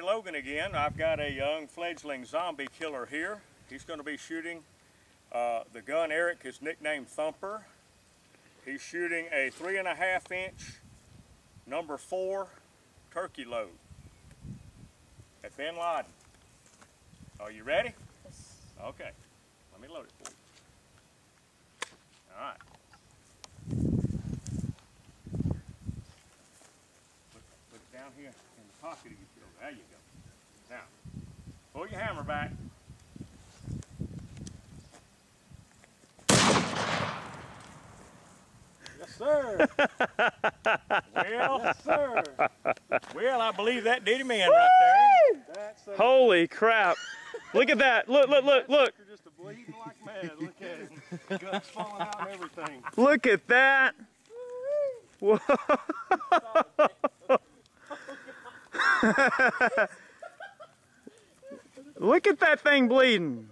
Logan again. I've got a young fledgling zombie killer here. He's going to be shooting the gun Eric is nicknamed Thumper. He's shooting a 3.5-inch number 4 turkey load at Bin Laden. Are you ready? Yes. Okay, let me load it for you. All right. Put it down here in the pocket of your shoulder. There you go. Now, pull your hammer back. Yes, sir. Well, yes, sir. Well, I believe that did him in right there. That's Holy crap. Look at that. Look, look, look, look. You're just bleeding like mad. Look at him. Guts falling out and everything. Look at that. Whoa. Look at that thing bleeding.